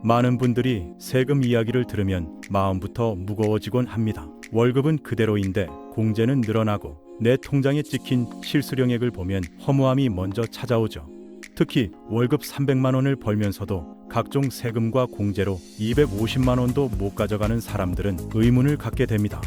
많은 분들이 세금 이야기를 들으면 마음부터 무거워지곤 합니다. 월급은 그대로인데 공제는 늘어나고 내 통장에 찍힌 실수령액을 보면 허무함이 먼저 찾아오죠. 특히 월급 300만 원을 벌면서도 각종 세금과 공제로 250만 원도 못 가져가는 사람들은 의문을 갖게 됩니다.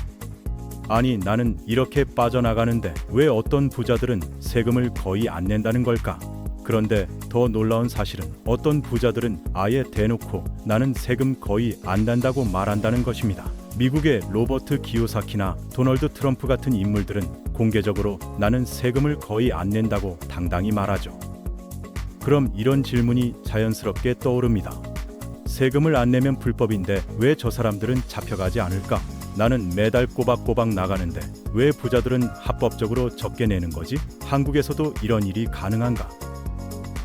아니, 나는 이렇게 빠져나가는데 왜 어떤 부자들은 세금을 거의 안 낸다는 걸까? 그런데 더 놀라운 사실은 어떤 부자들은 아예 대놓고 나는 세금 거의 안 낸다고 말한다는 것입니다. 미국의 로버트 기요사키나 도널드 트럼프 같은 인물들은 공개적으로 나는 세금을 거의 안 낸다고 당당히 말하죠. 그럼 이런 질문이 자연스럽게 떠오릅니다. 세금을 안 내면 불법인데 왜 저 사람들은 잡혀가지 않을까? 나는 매달 꼬박꼬박 나가는데 왜 부자들은 합법적으로 적게 내는 거지? 한국에서도 이런 일이 가능한가?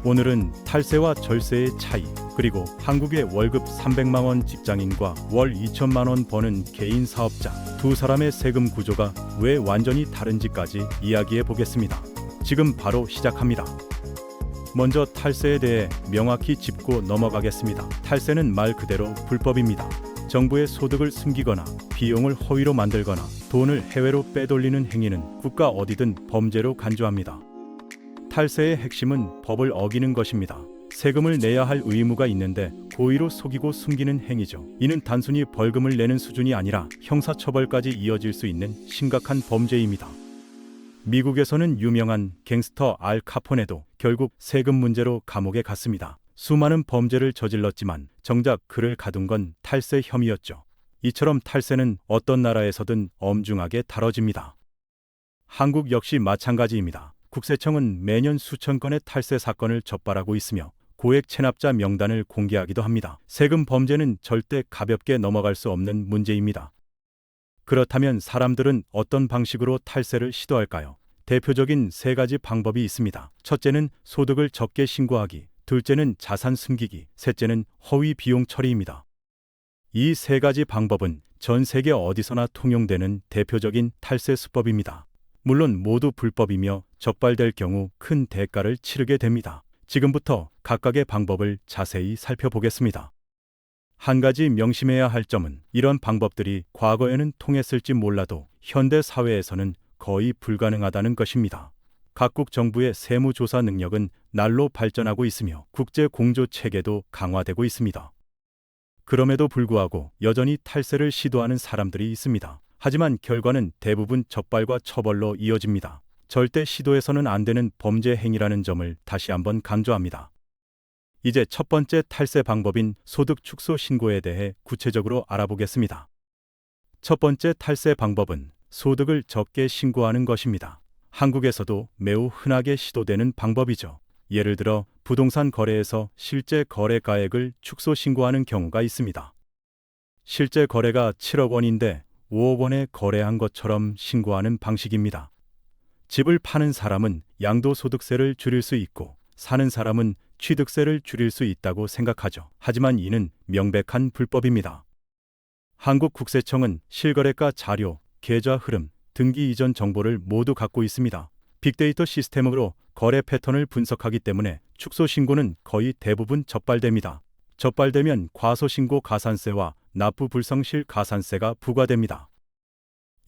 오늘은 탈세와 절세의 차이, 그리고 한국의 월급 300만 원 직장인과 월 2천만 원 버는 개인 사업자 두 사람의 세금 구조가 왜 완전히 다른지까지 이야기해 보겠습니다. 지금 바로 시작합니다. 먼저 탈세에 대해 명확히 짚고 넘어가겠습니다. 탈세는 말 그대로 불법입니다. 정부의 소득을 숨기거나 비용을 허위로 만들거나 돈을 해외로 빼돌리는 행위는 국가 어디든 범죄로 간주합니다. 탈세의 핵심은 법을 어기는 것입니다. 세금을 내야 할 의무가 있는데 고의로 속이고 숨기는 행위죠. 이는 단순히 벌금을 내는 수준이 아니라 형사처벌까지 이어질 수 있는 심각한 범죄입니다. 미국에서는 유명한 갱스터 알 카포네도 결국 세금 문제로 감옥에 갔습니다. 수많은 범죄를 저질렀지만 정작 그를 가둔 건 탈세 혐의였죠. 이처럼 탈세는 어떤 나라에서든 엄중하게 다뤄집니다. 한국 역시 마찬가지입니다. 국세청은 매년 수천 건의 탈세 사건을 적발하고 있으며 고액 체납자 명단을 공개하기도 합니다. 세금 범죄는 절대 가볍게 넘어갈 수 없는 문제입니다. 그렇다면 사람들은 어떤 방식으로 탈세를 시도할까요? 대표적인 세 가지 방법이 있습니다. 첫째는 소득을 적게 신고하기, 둘째는 자산 숨기기, 셋째는 허위 비용 처리입니다. 이 세 가지 방법은 전 세계 어디서나 통용되는 대표적인 탈세 수법입니다. 물론 모두 불법이며 적발될 경우 큰 대가를 치르게 됩니다. 지금부터 각각의 방법을 자세히 살펴보겠습니다. 한 가지 명심해야 할 점은 이런 방법들이 과거에는 통했을지 몰라도 현대 사회에서는 거의 불가능하다는 것입니다. 각국 정부의 세무조사 능력은 날로 발전하고 있으며 국제 공조 체계도 강화되고 있습니다. 그럼에도 불구하고 여전히 탈세를 시도하는 사람들이 있습니다. 하지만 결과는 대부분 적발과 처벌로 이어집니다. 절대 시도해서는 안 되는 범죄 행위라는 점을 다시 한번 강조합니다. 이제 첫 번째 탈세 방법인 소득 축소 신고에 대해 구체적으로 알아보겠습니다. 첫 번째 탈세 방법은 소득을 적게 신고하는 것입니다. 한국에서도 매우 흔하게 시도되는 방법이죠. 예를 들어 부동산 거래에서 실제 거래가액을 축소 신고하는 경우가 있습니다. 실제 거래가 7억 원인데 5억 원에 거래한 것처럼 신고하는 방식입니다. 집을 파는 사람은 양도소득세를 줄일 수 있고 사는 사람은 취득세를 줄일 수 있다고 생각하죠. 하지만 이는 명백한 불법입니다. 한국 국세청은 실거래가 자료, 계좌 흐름, 등기 이전 정보를 모두 갖고 있습니다. 빅데이터 시스템으로 거래 패턴을 분석하기 때문에 축소 신고는 거의 대부분 적발됩니다. 적발되면 과소신고 가산세와 납부 불성실 가산세가 부과됩니다.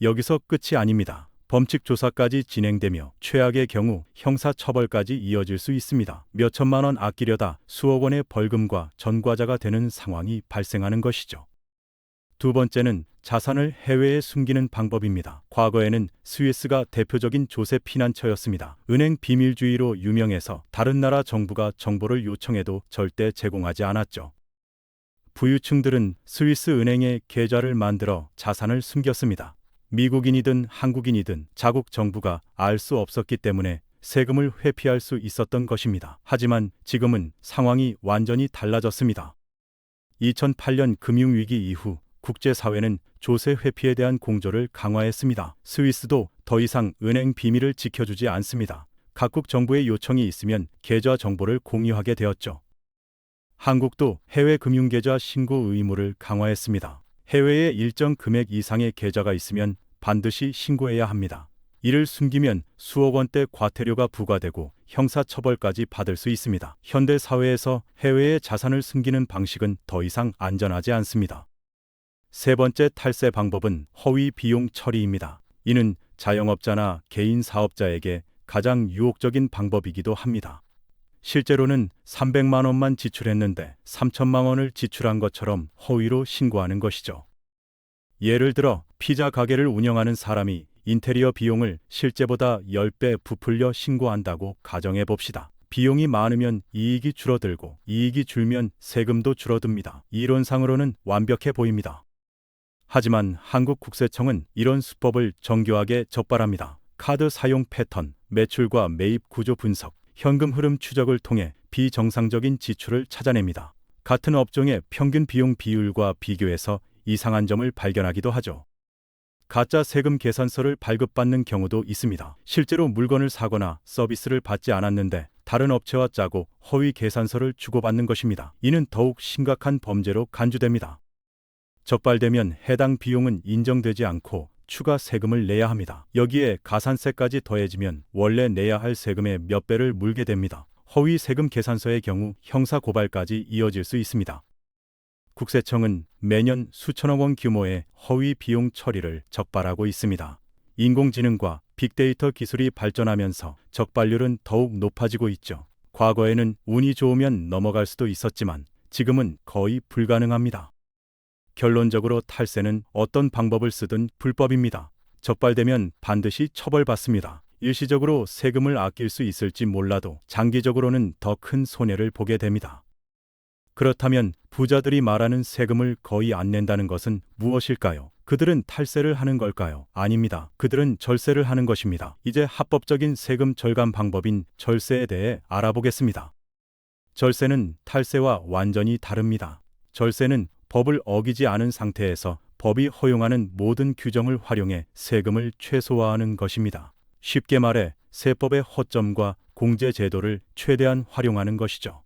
여기서 끝이 아닙니다. 범칙 조사까지 진행되며 최악의 경우 형사처벌까지 이어질 수 있습니다. 몇 천만 원 아끼려다 수억 원의 벌금과 전과자가 되는 상황이 발생하는 것이죠. 두 번째는 자산을 해외에 숨기는 방법입니다. 과거에는 스위스가 대표적인 조세 피난처였습니다. 은행 비밀주의로 유명해서 다른 나라 정부가 정보를 요청해도 절대 제공하지 않았죠. 부유층들은 스위스 은행에 계좌를 만들어 자산을 숨겼습니다. 미국인이든 한국인이든 자국 정부가 알 수 없었기 때문에 세금을 회피할 수 있었던 것입니다. 하지만 지금은 상황이 완전히 달라졌습니다. 2008년 금융위기 이후 국제사회는 조세 회피에 대한 공조를 강화했습니다. 스위스도 더 이상 은행 비밀을 지켜주지 않습니다. 각국 정부의 요청이 있으면 계좌 정보를 공유하게 되었죠. 한국도 해외 금융계좌 신고 의무를 강화했습니다. 해외에 일정 금액 이상의 계좌가 있으면 반드시 신고해야 합니다. 이를 숨기면 수억 원대 과태료가 부과되고 형사처벌까지 받을 수 있습니다. 현대 사회에서 해외의 자산을 숨기는 방식은 더 이상 안전하지 않습니다. 세 번째 탈세 방법은 허위 비용 처리입니다. 이는 자영업자나 개인 사업자에게 가장 유혹적인 방법이기도 합니다. 실제로는 300만 원만 지출했는데 3천만 원을 지출한 것처럼 허위로 신고하는 것이죠. 예를 들어 피자 가게를 운영하는 사람이 인테리어 비용을 실제보다 10배 부풀려 신고한다고 가정해 봅시다. 비용이 많으면 이익이 줄어들고 이익이 줄면 세금도 줄어듭니다. 이론상으로는 완벽해 보입니다. 하지만 한국국세청은 이런 수법을 정교하게 적발합니다. 카드 사용 패턴, 매출과 매입 구조 분석, 현금 흐름 추적을 통해 비정상적인 지출을 찾아냅니다. 같은 업종의 평균 비용 비율과 비교해서 이상한 점을 발견하기도 하죠. 가짜 세금 계산서를 발급받는 경우도 있습니다. 실제로 물건을 사거나 서비스를 받지 않았는데 다른 업체와 짜고 허위 계산서를 주고받는 것입니다. 이는 더욱 심각한 범죄로 간주됩니다. 적발되면 해당 비용은 인정되지 않고 추가 세금을 내야 합니다. 여기에 가산세까지 더해지면 원래 내야 할 세금의 몇 배를 물게 됩니다. 허위 세금 계산서의 경우 형사 고발까지 이어질 수 있습니다. 국세청은 매년 수천억 원 규모의 허위 비용 처리를 적발하고 있습니다. 인공지능과 빅데이터 기술이 발전하면서 적발률은 더욱 높아지고 있죠. 과거에는 운이 좋으면 넘어갈 수도 있었지만 지금은 거의 불가능합니다. 결론적으로 탈세는 어떤 방법을 쓰든 불법입니다. 적발되면 반드시 처벌받습니다. 일시적으로 세금을 아낄 수 있을지 몰라도 장기적으로는 더 큰 손해를 보게 됩니다. 그렇다면 부자들이 말하는 세금을 거의 안 낸다는 것은 무엇일까요? 그들은 탈세를 하는 걸까요? 아닙니다. 그들은 절세를 하는 것입니다. 이제 합법적인 세금 절감 방법인 절세에 대해 알아보겠습니다. 절세는 탈세와 완전히 다릅니다. 절세는 법을 어기지 않은 상태에서 법이 허용하는 모든 규정을 활용해 세금을 최소화하는 것입니다. 쉽게 말해 세법의 허점과 공제 제도를 최대한 활용하는 것이죠.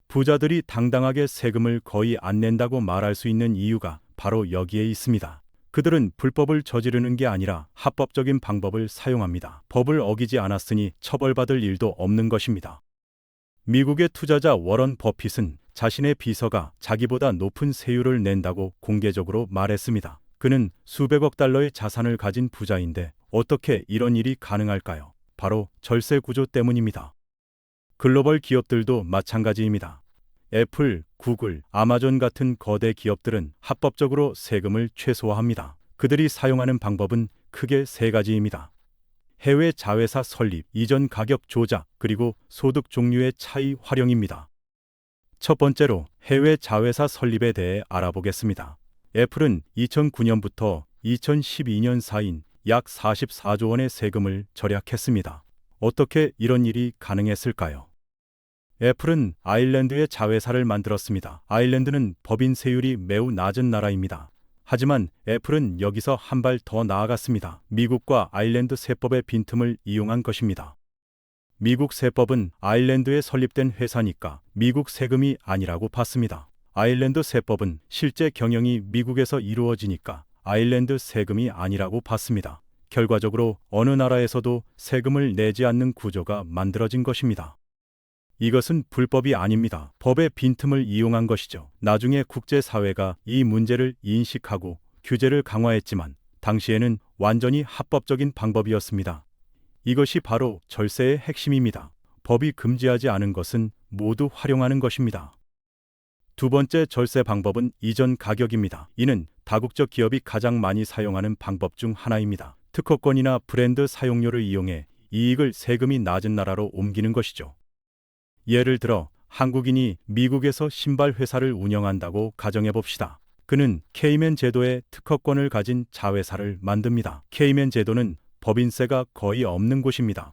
부자들이 당당하게 세금을 거의 안 낸다고 말할 수 있는 이유가 바로 여기에 있습니다. 그들은 불법을 저지르는 게 아니라 합법적인 방법을 사용합니다. 법을 어기지 않았으니 처벌받을 일도 없는 것입니다. 미국의 투자자 워런 버핏은 자신의 비서가 자기보다 높은 세율을 낸다고 공개적으로 말했습니다. 그는 수백억 달러의 자산을 가진 부자인데 어떻게 이런 일이 가능할까요? 바로 절세 구조 때문입니다. 글로벌 기업들도 마찬가지입니다. 애플, 구글, 아마존 같은 거대 기업들은 합법적으로 세금을 최소화합니다. 그들이 사용하는 방법은 크게 세 가지입니다. 해외 자회사 설립, 이전 가격 조작, 그리고 소득 종류의 차이 활용입니다. 첫 번째로 해외 자회사 설립에 대해 알아보겠습니다. 애플은 2009년부터 2012년 사이인 약 44조 원의 세금을 절약했습니다. 어떻게 이런 일이 가능했을까요? 애플은 아일랜드에 자회사를 만들었습니다. 아일랜드는 법인 세율이 매우 낮은 나라입니다. 하지만 애플은 여기서 한 발 더 나아갔습니다. 미국과 아일랜드 세법의 빈틈을 이용한 것입니다. 미국 세법은 아일랜드에 설립된 회사니까 미국 세금이 아니라고 봤습니다. 아일랜드 세법은 실제 경영이 미국에서 이루어지니까 아일랜드 세금이 아니라고 봤습니다. 결과적으로 어느 나라에서도 세금을 내지 않는 구조가 만들어진 것입니다. 이것은 불법이 아닙니다. 법의 빈틈을 이용한 것이죠. 나중에 국제사회가 이 문제를 인식하고 규제를 강화했지만 당시에는 완전히 합법적인 방법이었습니다. 이것이 바로 절세의 핵심입니다. 법이 금지하지 않은 것은 모두 활용하는 것입니다. 두 번째 절세 방법은 이전 가격입니다. 이는 다국적 기업이 가장 많이 사용하는 방법 중 하나입니다. 특허권이나 브랜드 사용료를 이용해 이익을 세금이 낮은 나라로 옮기는 것이죠. 예를 들어 한국인이 미국에서 신발 회사를 운영한다고 가정해 봅시다. 그는 케이맨 제도의 특허권을 가진 자회사를 만듭니다. 케이맨 제도는 법인세가 거의 없는 곳입니다.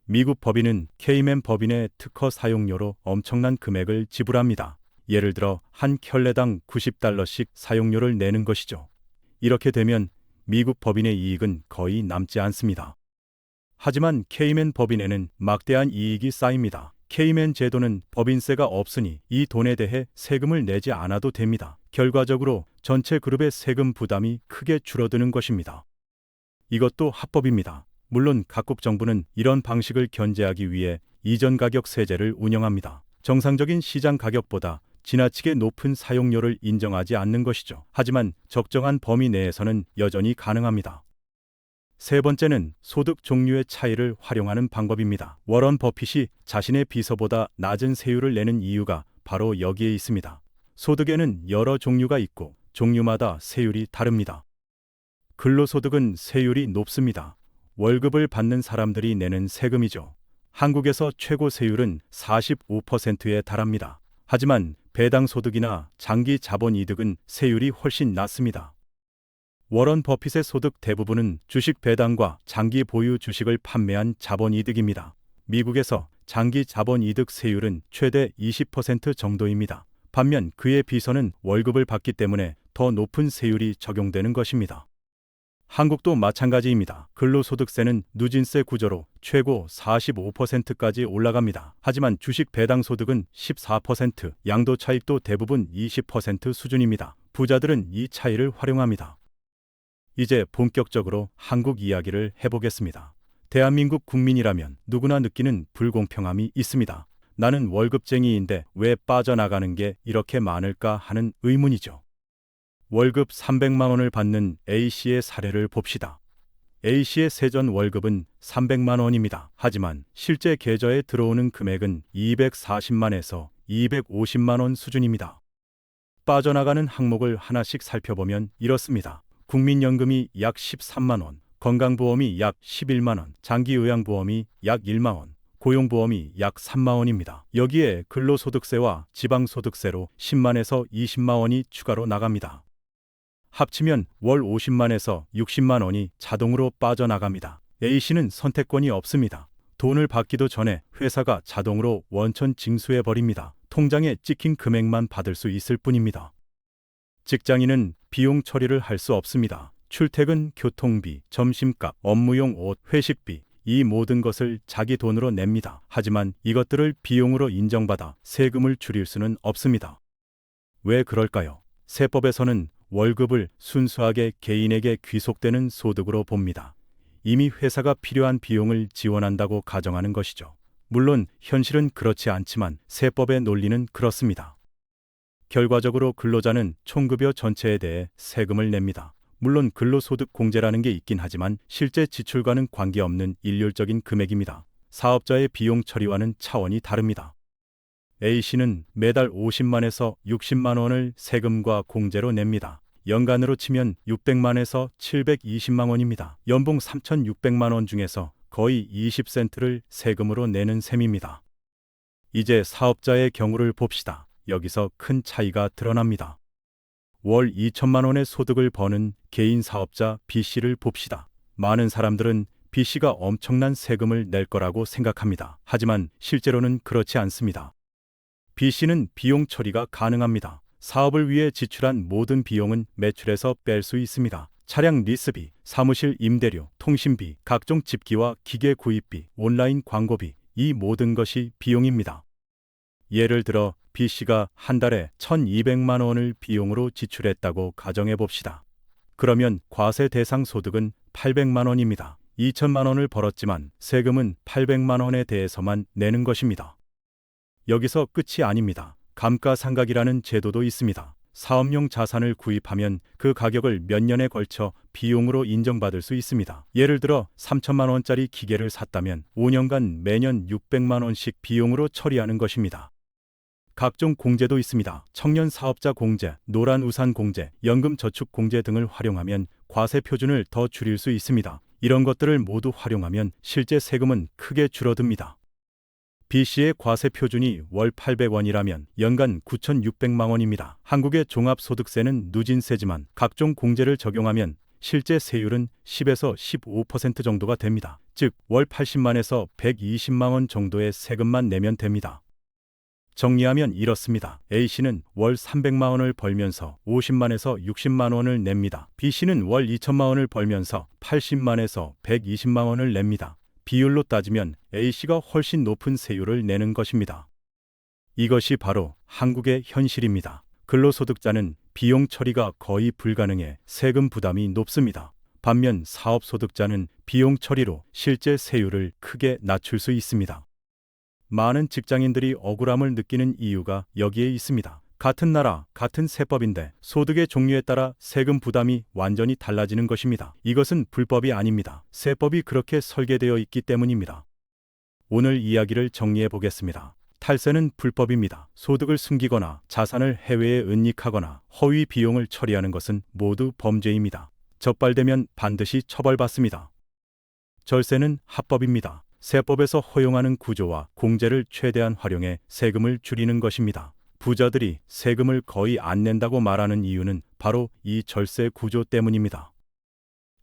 미국 법인은 케이맨 법인의 특허 사용료로 엄청난 금액을 지불합니다. 예를 들어 한 켤레당 $90씩 사용료를 내는 것이죠. 이렇게 되면 미국 법인의 이익은 거의 남지 않습니다. 하지만 케이맨 법인에는 막대한 이익이 쌓입니다. 케이맨 제도는 법인세가 없으니 이 돈에 대해 세금을 내지 않아도 됩니다. 결과적으로 전체 그룹의 세금 부담이 크게 줄어드는 것입니다. 이것도 합법입니다. 물론 각국 정부는 이런 방식을 견제하기 위해 이전 가격 세제를 운영합니다. 정상적인 시장 가격보다 지나치게 높은 사용료를 인정하지 않는 것이죠. 하지만 적정한 범위 내에서는 여전히 가능합니다. 세 번째는 소득 종류의 차이를 활용하는 방법입니다. 워런 버핏이 자신의 비서보다 낮은 세율을 내는 이유가 바로 여기에 있습니다. 소득에는 여러 종류가 있고 종류마다 세율이 다릅니다. 근로소득은 세율이 높습니다. 월급을 받는 사람들이 내는 세금이죠. 한국에서 최고 세율은 45%에 달합니다. 하지만 배당소득이나 장기 자본이득은 세율이 훨씬 낮습니다. 워런 버핏의 소득 대부분은 주식 배당과 장기 보유 주식을 판매한 자본이득입니다. 미국에서 장기 자본이득 세율은 최대 20% 정도입니다. 반면 그의 비서는 월급을 받기 때문에 더 높은 세율이 적용되는 것입니다. 한국도 마찬가지입니다. 근로소득세는 누진세 구조로 최고 45%까지 올라갑니다. 하지만 주식 배당 소득은 14%, 양도차익도 대부분 20% 수준입니다. 부자들은 이 차이를 활용합니다. 이제 본격적으로 한국 이야기를 해보겠습니다. 대한민국 국민이라면 누구나 느끼는 불공평함이 있습니다. 나는 월급쟁이인데 왜 빠져나가는 게 이렇게 많을까 하는 의문이죠. 월급 300만 원을 받는 A씨의 사례를 봅시다. A씨의 세전 월급은 300만 원입니다. 하지만 실제 계좌에 들어오는 금액은 240만에서 250만 원 수준입니다. 빠져나가는 항목을 하나씩 살펴보면 이렇습니다. 국민연금이 약 13만 원, 건강보험이 약 11만 원, 장기요양보험이 약 1만 원, 고용보험이 약 3만 원입니다. 여기에 근로소득세와 지방소득세로 10만에서 20만 원이 추가로 나갑니다. 합치면 월 50만에서 60만 원이 자동으로 빠져나갑니다. A씨는 선택권이 없습니다. 돈을 받기도 전에 회사가 자동으로 원천 징수해버립니다. 통장에 찍힌 금액만 받을 수 있을 뿐입니다. 직장인은 비용 처리를 할 수 없습니다. 출퇴근, 교통비, 점심값, 업무용 옷, 회식비, 이 모든 것을 자기 돈으로 냅니다. 하지만 이것들을 비용으로 인정받아 세금을 줄일 수는 없습니다. 왜 그럴까요? 세법에서는 월급을 순수하게 개인에게 귀속되는 소득으로 봅니다. 이미 회사가 필요한 비용을 지원한다고 가정하는 것이죠. 물론 현실은 그렇지 않지만 세법의 논리는 그렇습니다. 결과적으로 근로자는 총급여 전체에 대해 세금을 냅니다. 물론 근로소득 공제라는 게 있긴 하지만 실제 지출과는 관계없는 일률적인 금액입니다. 사업자의 비용 처리와는 차원이 다릅니다. A씨는 매달 50만에서 60만 원을 세금과 공제로 냅니다. 연간으로 치면 600만에서 720만 원입니다. 연봉 3,600만 원 중에서 거의 20센트를 세금으로 내는 셈입니다. 이제 사업자의 경우를 봅시다. 여기서 큰 차이가 드러납니다. 월 2천만 원의 소득을 버는 개인 사업자 B씨를 봅시다. 많은 사람들은 B씨가 엄청난 세금을 낼 거라고 생각합니다. 하지만 실제로는 그렇지 않습니다. B씨는 비용 처리가 가능합니다. 사업을 위해 지출한 모든 비용은 매출에서 뺄 수 있습니다. 차량 리스비, 사무실 임대료, 통신비, 각종 집기와 기계 구입비, 온라인 광고비, 이 모든 것이 비용입니다. 예를 들어 B씨가 한 달에 1,200만 원을 비용으로 지출했다고 가정해 봅시다. 그러면 과세 대상 소득은 800만 원입니다. 2천만 원을 벌었지만 세금은 800만 원에 대해서만 내는 것입니다. 여기서 끝이 아닙니다. 감가상각이라는 제도도 있습니다. 사업용 자산을 구입하면 그 가격을 몇 년에 걸쳐 비용으로 인정받을 수 있습니다. 예를 들어 3천만 원짜리 기계를 샀다면 5년간 매년 600만 원씩 비용으로 처리하는 것입니다. 각종 공제도 있습니다. 청년 사업자 공제, 노란 우산 공제, 연금 저축 공제 등을 활용하면 과세 표준을 더 줄일 수 있습니다. 이런 것들을 모두 활용하면 실제 세금은 크게 줄어듭니다. B씨의 과세 표준이 월 800원이라면 연간 9,600만 원입니다. 한국의 종합소득세는 누진세지만 각종 공제를 적용하면 실제 세율은 10에서 15% 정도가 됩니다. 즉, 월 80만에서 120만 원 정도의 세금만 내면 됩니다. 정리하면 이렇습니다. A씨는 월 300만 원을 벌면서 50만에서 60만 원을 냅니다. B씨는 월 2천만 원을 벌면서 80만에서 120만 원을 냅니다. 비율로 따지면 A씨가 훨씬 높은 세율을 내는 것입니다. 이것이 바로 한국의 현실입니다. 근로소득자는 비용 처리가 거의 불가능해 세금 부담이 높습니다. 반면 사업소득자는 비용 처리로 실제 세율을 크게 낮출 수 있습니다. 많은 직장인들이 억울함을 느끼는 이유가 여기에 있습니다. 같은 나라, 같은 세법인데 소득의 종류에 따라 세금 부담이 완전히 달라지는 것입니다. 이것은 불법이 아닙니다. 세법이 그렇게 설계되어 있기 때문입니다. 오늘 이야기를 정리해 보겠습니다. 탈세는 불법입니다. 소득을 숨기거나 자산을 해외에 은닉하거나 허위 비용을 처리하는 것은 모두 범죄입니다. 적발되면 반드시 처벌받습니다. 절세는 합법입니다. 세법에서 허용하는 구조와 공제를 최대한 활용해 세금을 줄이는 것입니다. 부자들이 세금을 거의 안 낸다고 말하는 이유는 바로 이 절세 구조 때문입니다.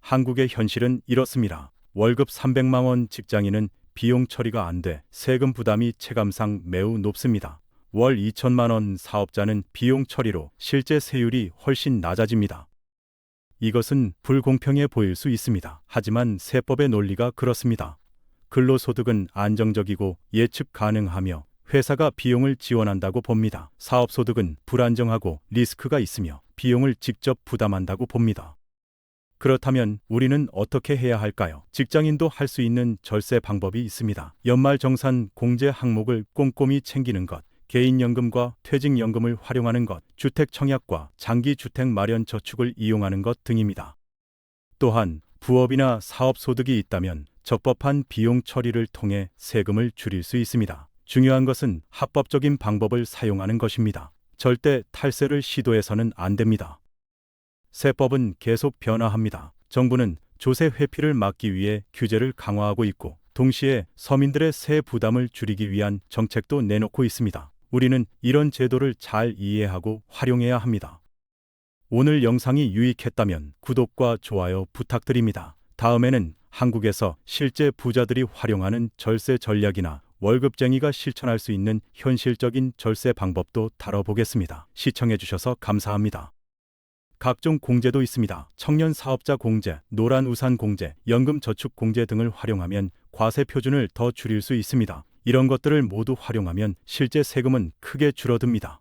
한국의 현실은 이렇습니다. 월급 300만 원 직장인은 비용 처리가 안 돼 세금 부담이 체감상 매우 높습니다. 월 2천만 원 사업자는 비용 처리로 실제 세율이 훨씬 낮아집니다. 이것은 불공평해 보일 수 있습니다. 하지만 세법의 논리가 그렇습니다. 근로소득은 안정적이고 예측 가능하며 회사가 비용을 지원한다고 봅니다. 사업소득은 불안정하고 리스크가 있으며 비용을 직접 부담한다고 봅니다. 그렇다면 우리는 어떻게 해야 할까요? 직장인도 할 수 있는 절세 방법이 있습니다. 연말정산 공제 항목을 꼼꼼히 챙기는 것, 개인연금과 퇴직연금을 활용하는 것, 주택청약과 장기주택 마련 저축을 이용하는 것 등입니다. 또한 부업이나 사업소득이 있다면 적법한 비용 처리를 통해 세금을 줄일 수 있습니다. 중요한 것은 합법적인 방법을 사용하는 것입니다. 절대 탈세를 시도해서는 안 됩니다. 세법은 계속 변화합니다. 정부는 조세 회피를 막기 위해 규제를 강화하고 있고 동시에 서민들의 세 부담을 줄이기 위한 정책도 내놓고 있습니다. 우리는 이런 제도를 잘 이해하고 활용해야 합니다. 오늘 영상이 유익했다면 구독과 좋아요 부탁드립니다. 다음에는 한국에서 실제 부자들이 활용하는 절세 전략이나 월급쟁이가 실천할 수 있는 현실적인 절세 방법도 다뤄보겠습니다. 시청해주셔서 감사합니다. 각종 공제도 있습니다. 청년 사업자 공제, 노란 우산 공제, 연금 저축 공제 등을 활용하면 과세 표준을 더 줄일 수 있습니다. 이런 것들을 모두 활용하면 실제 세금은 크게 줄어듭니다.